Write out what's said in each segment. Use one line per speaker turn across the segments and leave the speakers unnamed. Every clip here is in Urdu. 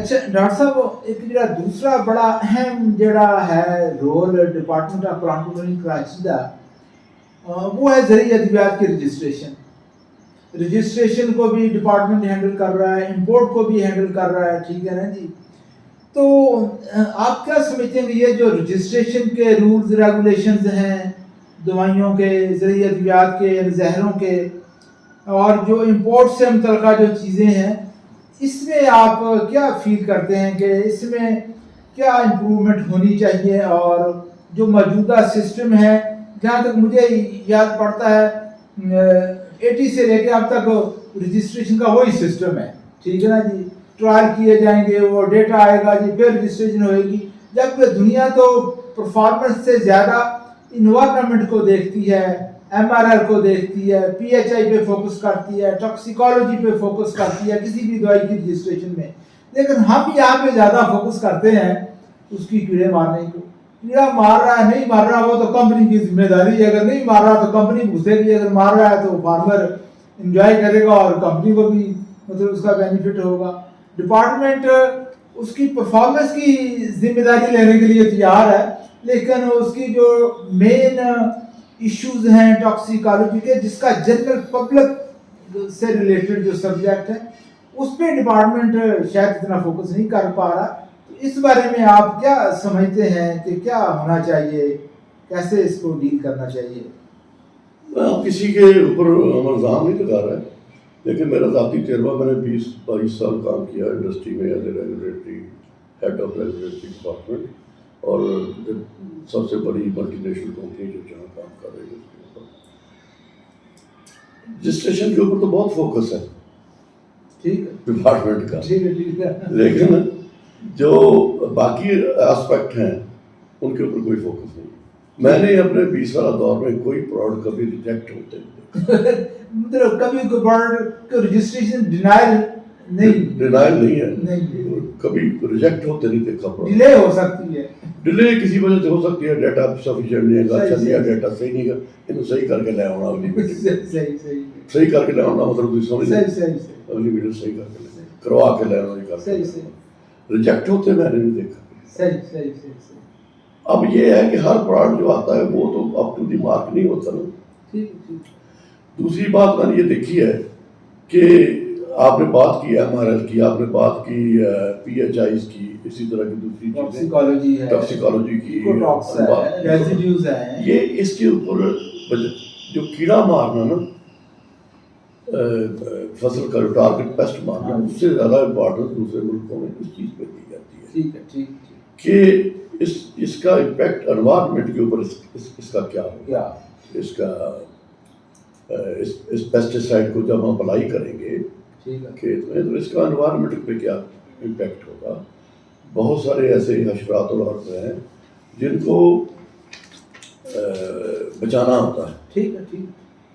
اچھا ڈاکٹر صاحب ایک جڑا دوسرا بڑا اہم جڑا ہے role department of plant control Karachi کا وہ ہے زرعی ادویات کی رجسٹریشن کو بھی ڈپارٹمنٹ ہینڈل کر رہا ہے، امپورٹ کو بھی ہینڈل کر رہا ہے، ٹھیک ہے نا جی. تو آپ کیا سمجھتے ہیں کہ یہ جو رجسٹریشن کے رولز ریگولیشنز ہیں دوائیوں کے، زرعی ادویات کے، زہروں کے، اور جو امپورٹ سے متعلقہ جو چیزیں ہیں، اس میں آپ کیا فیل کرتے ہیں کہ اس میں کیا امپرومنٹ ہونی چاہیے؟ اور جو موجودہ سسٹم ہے، جہاں تک مجھے یاد پڑتا ہے 80 سے لے کے اب تک رجسٹریشن کا وہی سسٹم ہے، ٹھیک ہے نا جی. ٹرائل کیے جائیں گے، وہ ڈیٹا آئے گا جی، پھر رجسٹریشن ہوئے گی. جبکہ دنیا تو پرفارمنس سے زیادہ انوائرمنٹ کو دیکھتی ہے، ایم آر آر کو دیکھتی ہے، پی ایچ آئی پہ فوکس کرتی ہے، ٹاکسیکالوجی پہ فوکس کرتی ہے کسی بھی دوائی کی رجسٹریشن میں. لیکن ہم یہاں پہ زیادہ فوکس کرتے ہیں اس کی کیڑے مارنے کو. کیڑا مار رہا ہے نہیں مار رہا وہ تو کمپنی کی ذمہ داری ہے، اگر نہیں مار رہا تو کمپنی گھسے گی، اگر مار رہا ہے تو فارمر انجوائے کرے گا اور کمپنی کو بھی مطلب اس کا بینیفٹ ہوگا. ڈپارٹمنٹ اس کی پرفارمنس کی ذمہ داری لینے کے لیے تیار ہے، لیکن اس کی جو مین ایشوز ہیں ٹاکسیکالوجی کے، جس کا جنرل پبلک سے ریلیٹڈ جو سبجیکٹ ہے، اس پہ ڈپارٹمنٹ شاید اتنا فوکس نہیں کر پا رہا. تو اس بارے میں آپ کیا سمجھتے ہیں کہ کیا ہونا چاہیے، کیسے اس کو ڈیل کرنا چاہیے؟
کسی کے اوپر ہم الزام نہیں لگا رہا ہے، لیکن میرا ذاتی تجربہ، میں نے 20-22 سال کام کیا انڈسٹری میں as a regulatory head of regulatory department, اور سب سے بڑی ملٹی نیشنل کمپنی جو جہاں کام کر رہی ہے اس کے اوپر رجسٹریشن کے اوپر تو بہت فوکس ہے ڈپارٹمنٹ کا، لیکن جو باقی اسپیکٹ ہیں ان کے اوپر کوئی فوکس نہیں. میں نے اپنے 20 سالہ دور میں کوئی پروڈکٹ کبھی ریجیکٹ ہوتے
مطلب کبھی کوئی پروڈکٹ کو رجسٹریشن ڈینائل
نہیں ہے، کبھی ریجیکٹ ہوتے نہیں دیکھا.
ڈیلے ہو سکتی ہے،
ڈیلے کسی وجہ سے ہو سکتی ہے، ڈیٹا سفیشینٹ نہیں ہے، اچھا دیا ڈیٹا صحیح نہیں ہے، انہوں صحیح کر کے لے آنا اگلی میٹنگ، صحیح کر کے لے آنا مطلب کوئی سمجھ نہیں، اگلی میٹنگ صحیح کر کے لے کروا کے لے آنا. ریجیکٹ ہوتے میں نے نہیں دیکھا. اب یہ ہے کہ ہر پروڈکٹ جو آتا ہے وہ تو اپ ٹو دی مارک نہیں ہوتا نا. دوسری بات میں نے یہ دیکھی ہے کہ آپ نے بات کی ایم آر ایل کی، آپ نے بات کی پی ایچ آئیز کی، اسی طرح کی دوسری چیزیں ٹاکسیکالوجی کی، یہ اس کے اوپر جو کیڑا مارنا نا، فصل کا جو ٹارگٹ پیسٹ مارنا، اس سے زیادہ امپورٹنس دوسرے ملکوں میں اس چیز پہ دی جاتی ہے کہ اس کا امپیکٹ انوائرمنٹ کے اوپر اس کا کیا ہوگا. اس کا اس پیسٹیسائڈ کو جب ہم اپلائی کریں گے کھیت میں تو اس کا انوائرمنٹ پہ کیا امپیکٹ ہوگا. بہت سارے ایسے حشرات اور عورتیں ہیں جن کو بچانا ہوتا ہے.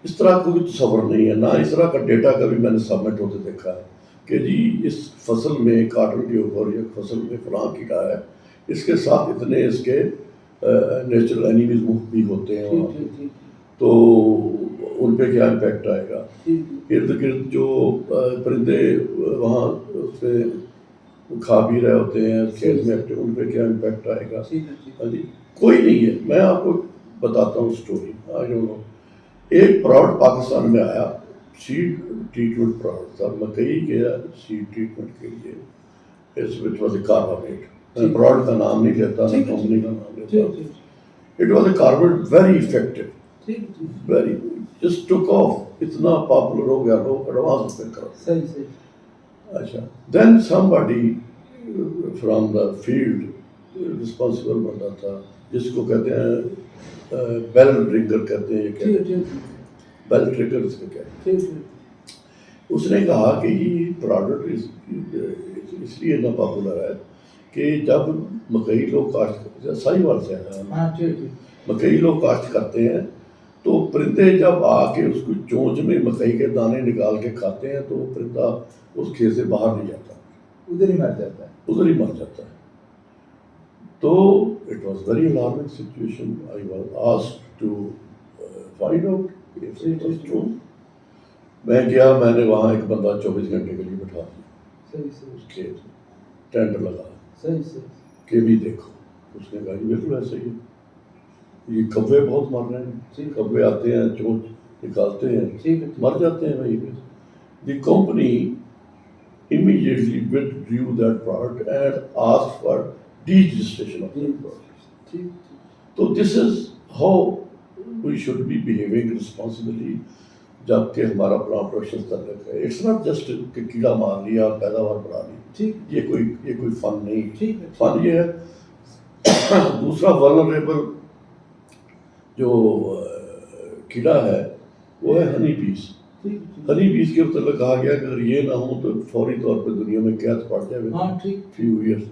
اس طرح کوئی تصور نہیں ہے، نہ اس طرح کا ڈیٹا کبھی میں نے سبمٹ ہوتے دیکھا ہے کہ جی اس فصل میں کاٹن کے اوپر یا فصل میں فلاں کیڑا ہے، اس کے ساتھ اتنے اس کے نیچرل اینیمیز بھی ہوتے ہیں تو ان پہ کیا امپیکٹ آئے گا. ارد گرد جو پرندے وہاں اس پہ کھا بھی رہے ہوتے ہیں کھیت میں، ان پہ کیا امپیکٹ آئے گا. ہاں جی، کوئی نہیں ہے. میں آپ کو بتاتا ہوں اسٹوری. ایک پروڈکٹ پاکستان میں آیا، سیڈ ٹریٹمنٹ پروڈکٹ تھا، مکئی کے سیڈ ٹریٹمنٹ کے لیے. It was a carbamate. میں پروڈکٹ کا نام نہیں لیتا، میں کمپنی کا نام لیتا. It was a carbamate, very effective, very just took off. اتنا پاپولر ہو گیا، لوگ ایڈوانس پہ کر. اچھا دین somebody from the field responsible بندہ تھا جس کو کہتے ہیں بیل ڈرنگر کہتے ہیں، یہ کہتے ہیں بیل ٹریگر اس کو کہتے ہیں. اس نے کہا کہ یہ پروڈکٹ اس لیے اتنا پاپولر ہے کہ جب مکئی لوگ کاشت ساہیوال سے مکئی لوگ کاشت کرتے ہیں تو پرندے جب آ کے اس کو چونچ میں مکئی کے دانے نکال کے کھاتے ہیں تو وہ پرندہ اس کھیت سے باہر نہیں جاتا، ادھر ہی مر جاتا ہے. تو it was very alarming situation. I was asked to find out if it was true. میں گیا، میں نے وہاں ایک بندہ 24 گھنٹے کے لیے بٹھا دیا اس کھیت میں. ٹینڈر لگا
صحیح صحیح
کہ بھی دیکھو. اس نے کہا جی بالکل ایسا ہی ہے, یہ کبے بہت مر رہے ہیں, کبے آتے ہیں چونچ نکالتے ہیں مر جاتے ہیں وہیں پہ. The company immediately withdrew that product and asked for deregistration of that product. So this is how we should be behaving responsibly جب کہ ہمارا اپنا پروڈکشن تعلق ہے. اٹس ناٹ جسٹ کہ کیڑا مار لیا اور پیداوار بڑھا لی, یہ کوئی فن نہیں. فن یہ ہے دوسرا ولنریبل جو کیڑا ہے وہ ہے ہنی بیز. ہنی بیز کے متعلق کہا گیا کہ اگر یہ نہ ہو تو فوری طور پہ دنیا میں قحط پڑ جائے فیو ایئرس.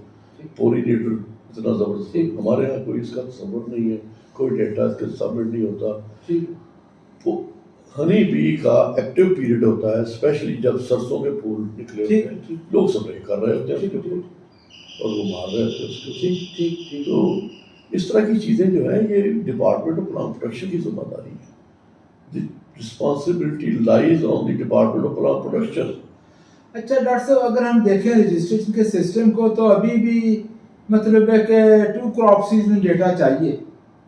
پولینیٹر اتنا زبردست, ہمارے یہاں کوئی اس کا تصور نہیں ہے, کوئی ڈیٹا اس کے سبمٹ نہیں ہوتا. تو ہنی بی کا ایکٹیو پیریڈ ہوتا ہے اسپیشلی جب سرسوں کے پھول نکلے ہوتے ہیں, لوگ سپرے کر رہے ہوتے ہیں اس کے اوپر اور وہ مار رہے ہوتے ہیں اس کے اوپر. تو اس طرح کی چیزیں جو ہیں یہ ڈپارٹمنٹ آف پلانٹ پروڈکشن کی ذمہ داری ہے. Responsibility lies on the department of plant production.
اچھا ڈاکٹر صاحب اگر ہم دیکھیں رجسٹریشن کے سسٹم کو تو ابھی بھی مطلب ہے کہ 2 crop season ڈیٹا چاہیے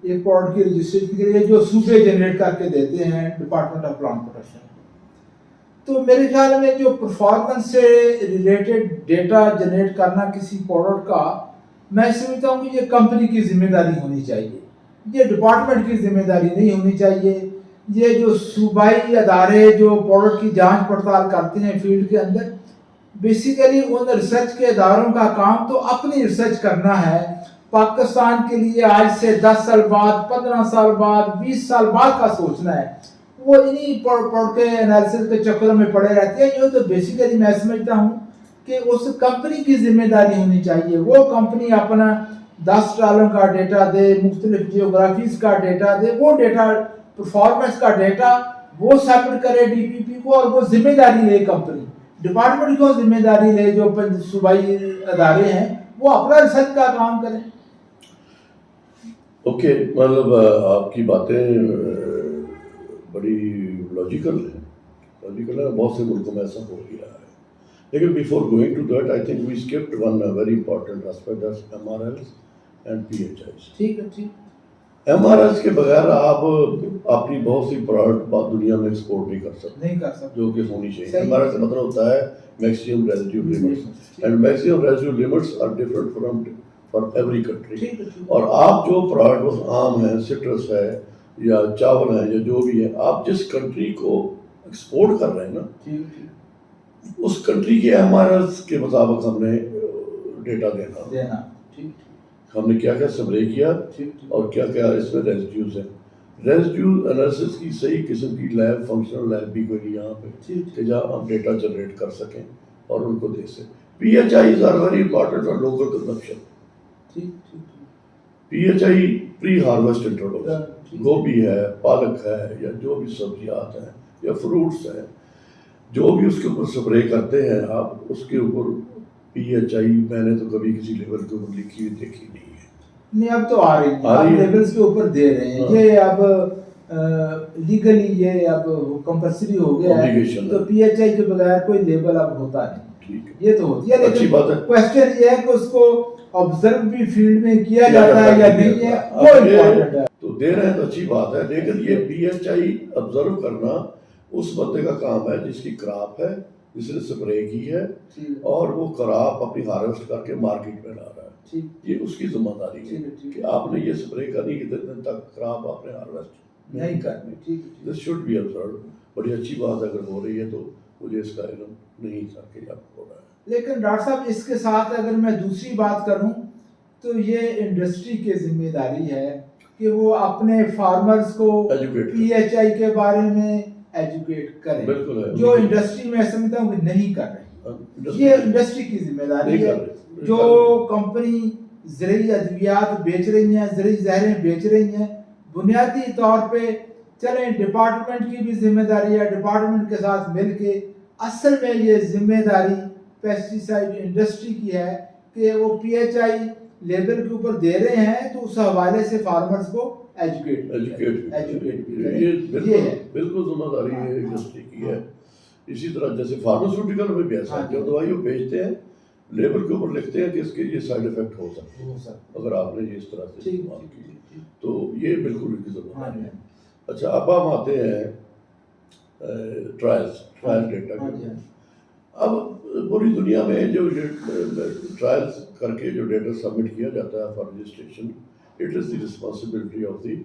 ایک پروڈکٹ کی رجسٹریشن کے لیے جو صوبے جنریٹ کر کے دیتے ہیں ڈپارٹمنٹ آف پلانٹ پروڈکشن. تو میرے خیال میں جو پرفارمنس سے ریلیٹڈ ڈیٹا جنریٹ کرنا کسی پروڈکٹ کا, میں سمجھتا ہوں کہ یہ کمپنی کی ذمہ داری ہونی چاہیے, یہ ڈپارٹمنٹ کی ذمہ داری نہیں ہونی چاہیے. یہ جو صوبائی ادارے جو پروڈکٹ کی جانچ پڑتال کرتے ہیں فیلڈ کے اندر, بیسیکلی ان ریسرچ کے اداروں کا کام تو اپنی ریسرچ کرنا ہے. پاکستان کے لیے آج سے 10 سال بعد, 15 سال بعد, 20 سال بعد کا سوچنا ہے. وہ انہی پروڈکٹ کے انالیسس کے چکروں میں پڑے رہتے ہیں. یہ تو بیسیکلی میں سمجھتا ہوں کہ اس کمپنی کی ذمہ داری ہونی چاہیے. وہ کمپنی اپنا 10 سالوں کا ڈیٹا دے, مختلف جیوگرافیز کا ڈیٹا دے, وہ ڈیٹا پرفارمنس کا ڈیٹا وہ سبمٹ کرے ڈی پی پی کو, اور وہ ذمہ داری لے کمپنی. ڈپارٹمنٹ کو ذمہ داری لے, جو صوبائی ادارے ہیں وہ اپنا ریسرچ کا کام کریں.
اوکے, مطلب آپ کی باتیں بڑی لاجیکل ہیں, بہت سے ملکوں میں ایسا ہو بھی رہا ہے. لیکن before going to that I think we skipped one very important aspect, that's MRLs and PHIs.
ٹھیک ہے ٹھیک.
MRLs کے بغیر آپ اپنی بہت سی پروڈکٹ دنیا میں ایکسپورٹ نہیں کر سکتے, جو کہ ہونی چاہیے. MRL کا مطلب ہوتا ہے maximum residue limits, and maximum residue limits are different from for every country. اور آپ جو پروڈکٹ آم ہیں, سٹرس ہے یا چاول ہیں یا جو بھی ہے, آپ جس کنٹری کو ایکسپورٹ کر رہے ہیں نا, اس کنٹری کے MRLs کے مطابق ہم نے ڈیٹا دینا. ہم نے کیا کیا سپرے کیا اور کیا کیا اس میں ریزیڈیوز ہیں. ریزیڈیو انالیسس کی صحیح قسم کی لیب, فنکشنل لیب بھی کوئی یہاں پہ کہ جہاں ہم ڈیٹا جنریٹ کر سکیں اور ان کو دے سکیں. PHIs are very important for local consumption. PHI pre harvest interval, گوبھی ہے, پالک ہے, یا جو بھی سبزیات ہیں یا فروٹس ہیں, جو بھی اس کے اوپر سپرے کرتے ہیں آپ, اس کے اوپر PHI میں نے تو کبھی کسی لیول کے اوپر لکھی ہوئی دیکھی نہیں ہے.
نہیں, اب تو آ رہی ہے, لیبلز کے اوپر دے رہے ہیں. یہ اب لیگلی یہ اب کمپلسری ہو گیا ہے, تو PHI کے بغیر کوئی لیبل اب ہوتا نہیں. یہ تو ہوتی ہے, لیکن کوشچن یہ ہے کہ اس کو آبزرو بھی فیلڈ میں کیا جاتا ہے یا نہیں ہے, وہ امپورٹنٹ ہے.
تو دے رہے ہیں تو اچھی بات ہے, لیکن یہ PHI آبزرو کرنا اس بندے کا کام ہے جس کی کراپ ہے, جس نے سپرے کی ہے اور وہ کراپ اپنی ہارویسٹ کر کے مارکیٹ میں لا رہا ہے. یہ اس کی ذمہ داری ہے کہ آپ نے یہ سپرے کرنی کتنے دن تک کراپ آپ نے ہارویسٹ نہیں کرنی. This should be observe. بڑی اچھی بات اگر ہو رہی ہے تو مجھے اس کا علم نہیں تھا کہ اب ہو رہا ہے.
لیکن ڈاکٹر صاحب اس کے ساتھ اگر میں دوسری بات کروں تو یہ انڈسٹری کی ذمہ داری ہے کہ وہ اپنے فارمرز کو PHI کے بارے میں ایجوکیٹ کریں, جو انڈسٹری میں سمجھتا ہوں کہ نہیں کر رہی. یہ انڈسٹری کی ذمہ داری ہے. جو کمپنی زرعی ادویات بیچ رہی ہیں, زرعی زہریں بیچ رہی ہیں, بنیادی طور پہ چلیں ڈپارٹمنٹ کی بھی ذمہ داری ہے, ڈپارٹمنٹ کے ساتھ مل کے اصل میں یہ ذمہ داری پیسٹیسائڈ انڈسٹری کی ہے کہ وہ PHI لیبل کے اوپر دے رہے ہیں تو اس حوالے سے فارمرز کو ایجوکیٹ
بالکل ذمہ داری ہے انڈسٹری کی ہے. اسی طرح جیسے فارماسیوٹیکل میں بھی ایسا ہے, جو دوائیوں بیچتے ہیں لیبل کے اوپر لکھتے ہیں کہ اس کے یہ سائڈ افیکٹ ہو سکتے ہیں
ہو سکتا
اگر آپ نے یہ اس طرح سے
ٹھیک
استعمال
ٹھیک
کی.
ٹھیک.
تو یہ بالکل ان کی ذمہ
ہاں
داری
جی
ہے. اچھا اب ہم آتے ہیں ٹرائل ڈیٹا
ہاں
کے
جی.
اوپر. اب پوری دنیا میں جو ٹرائل کر کے جو ڈیٹا سبمٹ کیا جاتا ہے for registration, it is the responsibility of the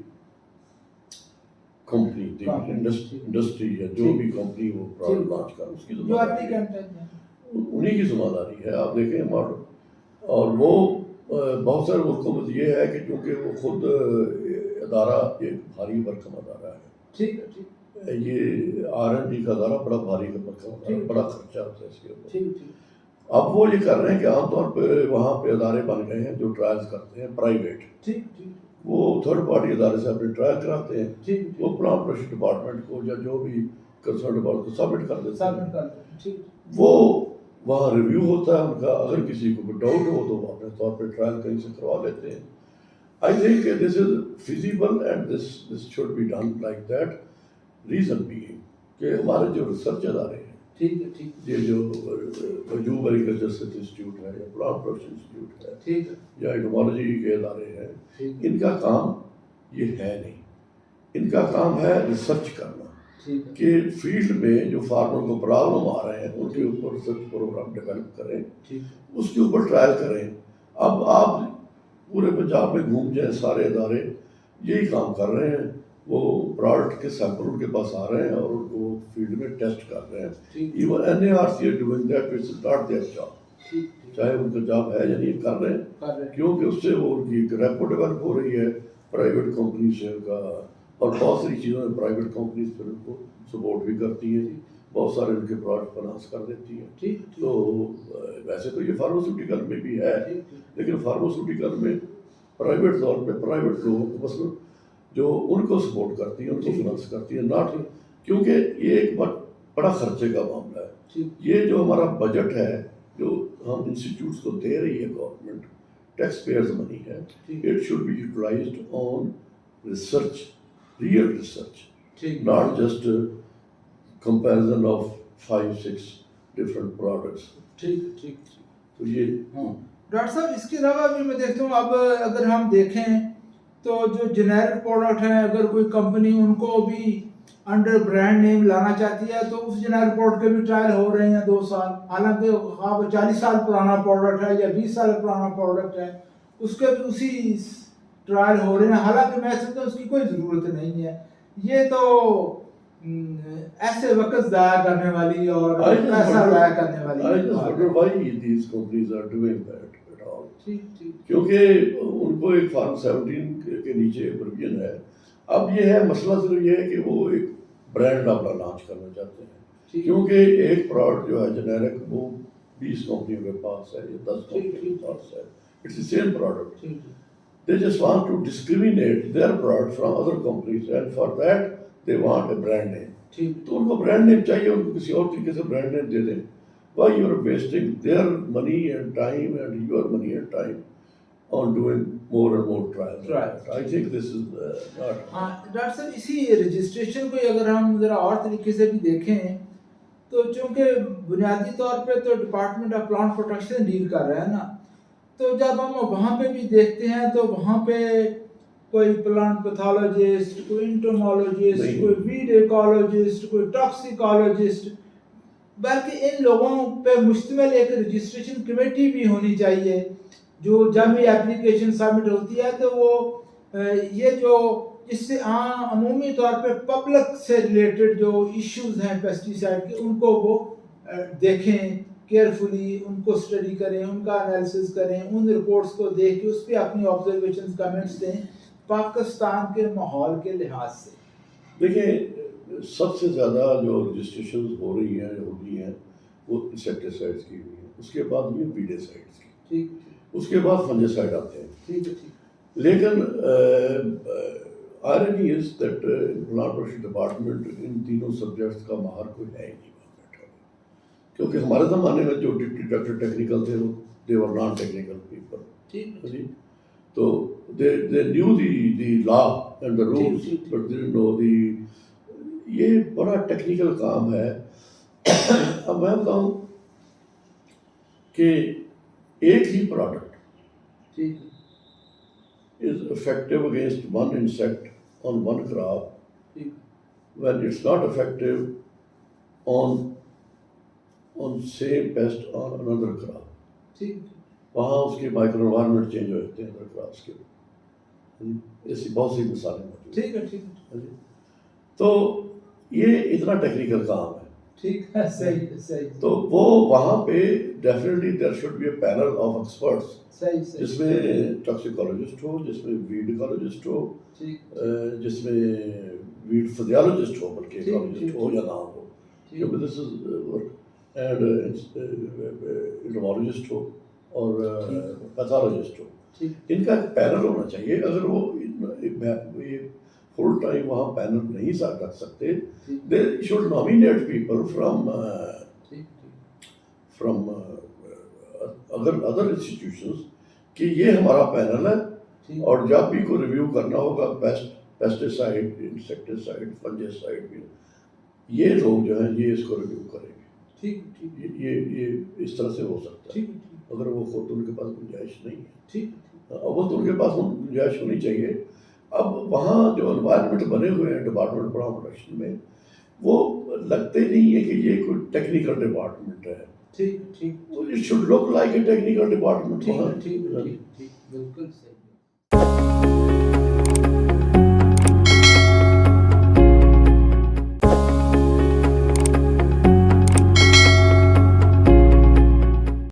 company, the industry یا جو بھی کمپنی وہ پروڈکٹ لانچ کر اس کی
جو
ذمہ داری ہے,
ایپلیکینٹ ہے
انہیں کی ذمہ داری ہے. آپ دیکھیں ماڈل, اور وہ بہت سارے ملکوں میں یہ ہے کہ چونکہ وہ خود ادارہ ایک بھاری بھرکم ادارہ ہے,
ٹھیک ہے ٹھیک
یہ R&D کا ادارہ بڑا بھاری بھرکم ادارہ, بڑا خرچہ ہوتا ہے اس کے اوپر.
ٹھیک ٹھیک.
اب وہ یہ کر رہے ہیں کہ عام طور پہ وہاں پہ ادارے بن گئے ہیں جو ٹرائلز کرتے ہیں پرائیویٹ,
ٹھیک ٹھیک
وہ تھرڈ پارٹی ادارے سے اپنے ٹرائل کراتے ہیں,
ٹھیک
وہ پلانٹ پروڈکشن ڈپارٹمنٹ کو یا جو بھی کنسرن ڈپارٹمنٹ کو سبمٹ کر دیتے ہیں.
سبمٹ کر دیں. ٹھیک.
وہ وہاں ریویو ہوتا ہے ان کا, اگر کسی کو ڈاؤٹ ہو تو وہ اپنے طور پہ ٹرائل کہیں سے کروا لیتے ہیں. I think this is feasible and this should be done like that. Reason being کہ ہمارے جو ریسرچ ادارے ہیں,
ٹھیک ہے ٹھیک.
یہ جو وجوب ایگریکلچر انسٹیٹیوٹ ہے یا پلانٹ پروڈکشن انسٹیٹیوٹ ہے
ٹھیک ہے
یا انٹومالوجی کے ادارے ہیں,
ٹھیک
ان کا کام یہ ہے نہیں. ان کا کام ہے ریسرچ کرنا
ٹھیک ہے
کہ فیلڈ میں جو فارمر کو پرابلم آ رہے ہیں ان کے اوپر ریسرچ پروگرام ڈیولپ کریں,
ٹھیک.
اس کے اوپر ٹرائل کریں. اب آپ پورے پنجاب میں گھوم جائیں, سارے ادارے یہی کام کر رہے ہیں. وہ پروڈکٹ کے سیمپل ان کے پاس آ رہے ہیں اور ان کو فیلڈ میں ٹیسٹ کر رہے ہیں. Even NARC is doing that, it's not their job. چاہے ان کا جاب ہے یا نہیں, کر رہے ہیں کیونکہ اس سے وہ ان کی ایک ریپو ڈیولپ ہو رہی ہے پرائیویٹ کمپنی سے ان کا, اور بہت ساری چیزوں میں پرائیویٹ کمپنیز پھر ان کو سپورٹ بھی کرتی ہیں, بہت سارے ان کے پروڈکٹ فنانس کر دیتی ہیں. تو ویسے تو یہ فارماسیوٹیکل میں بھی ہے, لیکن فارماسیوٹیکل میں پرائیویٹ طور پہ پرائیویٹ لوگوں کو مثلا جو ان کو سپورٹ کرتی ہیں, ان کو فنانس کرتی ہیں, ناٹ کیونکہ یہ ایک بڑا خرچے کا معاملہ ہے. یہ جو ہمارا بجٹ ہے جو ہم انسٹیٹیوٹس کو دے رہی ہے گورنمنٹ, ٹیکس پیئرز منی ہے, it should be utilized on research, real research, not just a comparison of 5-6 different products.
ٹھیک ٹھیک.
تو یہ
ڈاکٹر صاحب اس کے علاوہ بھی میں دیکھتا ہوں, اب اگر ہم دیکھیں تو جو جنیرک پروڈکٹ ہیں, اگر کوئی کمپنی ان کو بھی انڈر برانڈ نیم لانا چاہتی ہے تو اس جنیرک پروڈکٹ کے بھی ٹرائل ہو رہے ہیں 2 سال, حالانکہ آپ 40 سال پرانا پروڈکٹ ہے یا 20 سال پرانا پروڈکٹ ہے, اس کے بھی اسی ٹرائل ہو رہے ہیں, حالانکہ میں سمجھتا ہوں اس کی کوئی ضرورت نہیں ہے. یہ تو ایسے وقت ضائع کرنے والی اور پیسہ ضائع کرنے والی.
I just wonder why these companies are doing that at all.
ٹھیک.
کیونکہ ان کو ایک فارم 17 کے نیچے پروویژن ہے. اب یہ ہے مسئلہ صرف یہ ہے کہ وہ ایک برانڈ اپنا لانچ کرنا چاہتے ہیں, کیونکہ ایک پروڈکٹ جو ہے جنیرک وہ 20 کمپنیوں کے پاس ہے یا 10 کمپنیوں کے پاس ہے, it's the same product. They just want to discriminate their product from other companies, and for that they want a brand name. تو ان کو برانڈ نیم چاہیے, ان کو کسی اور طریقے سے برانڈ نیم دے دیں. Why you are wasting their money and time and your money and time on doing more and more trials?
Right.
I think this is not.
ہاں ڈاکٹر صاحب, اسی رجسٹریشن کو اگر ہم ذرا اور طریقے سے بھی دیکھیں تو چونکہ بنیادی طور پہ تو department of plant protection deal کر رہا ہے نا, تو جب ہم وہاں پہ بھی دیکھتے ہیں تو وہاں پہ کوئی پلانٹ پیتھولوجسٹ, کوئی انٹومالوجسٹ, کوئی ویڈ ایکالوجسٹ, کوئی ٹاکسیکالوجسٹ, بلکہ ان لوگوں پہ مشتمل ایک رجسٹریشن کمیٹی بھی ہونی چاہیے جو جب بھی اپلیکیشن سبمٹ ہوتی ہے تو وہ یہ جو اس سے عمومی طور پہ پبلک سے ریلیٹڈ جو ایشوز ہیں پیسٹی سائڈ کے, ان کو وہ دیکھیں کیئرفلی, ان کو اسٹڈی کریں, ان کا انالیسس کریں, ان رپورٹس کو دیکھ کے اس پہ اپنی آبزرویشنز کمنٹس دیں پاکستان کے ماحول کے لحاظ سے.
دیکھیں سب سے زیادہ جو رجسٹریشنز ہو رہی ہیں وہ انسیکٹیسائڈس کی ہوئی ہیں, اس کے بعد یہ ویڈیسائڈس کی,
ٹھیک,
اس کے بعد فنجیسائڈ آتے ہیں.
ٹھیک ہے.
لیکن irony is that plant protection department ان تینوں سبجیکٹس کا ماہر کوئی ہے ہی نہیں بیٹھا, کیونکہ ہمارے زمانے میں جو ڈاکٹر ٹیکنیکل تھے وہ they were non technical people.
ٹھیک.
تو they knew the law and the rules, but they didn't know یہ بڑا ٹیکنیکل کام ہے. اب میں بتاؤں کہ ایک ہی پروڈکٹ
ٹھیک
is effective against one insect on one crop
ٹھیک
when it's not effective on same pest on another crop.
ٹھیک
وہاں اس کے مائکرو انوائرمنٹ چینج ہو جاتے ہیں ادر کراپس کے. ایسی بہت سی مثالیں موجود ہیں.
ٹھیک ہے ٹھیک ہے
تو یہ اتنا ٹیکنیکل کام ہے.
ٹھیک ہے صحیح صحیح
تو وہ وہاں پہ definitely there should be a panel of experts
صحیح
جس
صحیح
میں ٹاکسیکولوجسٹ ہو, جس میں ویڈ اکالوجسٹ ہو,
ٹھیک
جس میں ویڈ فزیالوجسٹ ہو, بلکہ
ٹھیک،
اکالوجسٹ
ٹھیک،
ہو یا نہ ہو, کیونکہ دس از اینڈ انٹمالوجسٹ ہو اور پیتھالوجسٹ ہو.
ٹھیک
ان کا ایک پینل ہونا چاہیے. اگر وہ فل ٹائم وہاں پینل نہیں رکھ سکتے, they should nominate people from other institutions کہ یہ ہمارا پینل ہے, اور جب بھی کوئی ریویو کرنا ہوگا پیسٹیسائڈ, انسیکٹیسائڈ, فنجیسائڈ, یہ لوگ جو ہیں یہ اس کو ریویو کریں گے. یہ اس طرح سے ہو سکتا ہے اگر وہ خود ان کے پاس گنجائش نہیں ہے. وہ تو ان کے پاس گنجائش ہونی چاہیے. اب وہاں جو انوائرمنٹ بنے ہوئے ہیں ڈپارٹمنٹ پلانٹ پروڈکشن میں, وہ لگتے نہیں ہے کہ یہ کوئی ٹیکنیکل ڈپارٹمنٹ ہے. It should look like a technical department.
ٹھیک بالکل صحیح.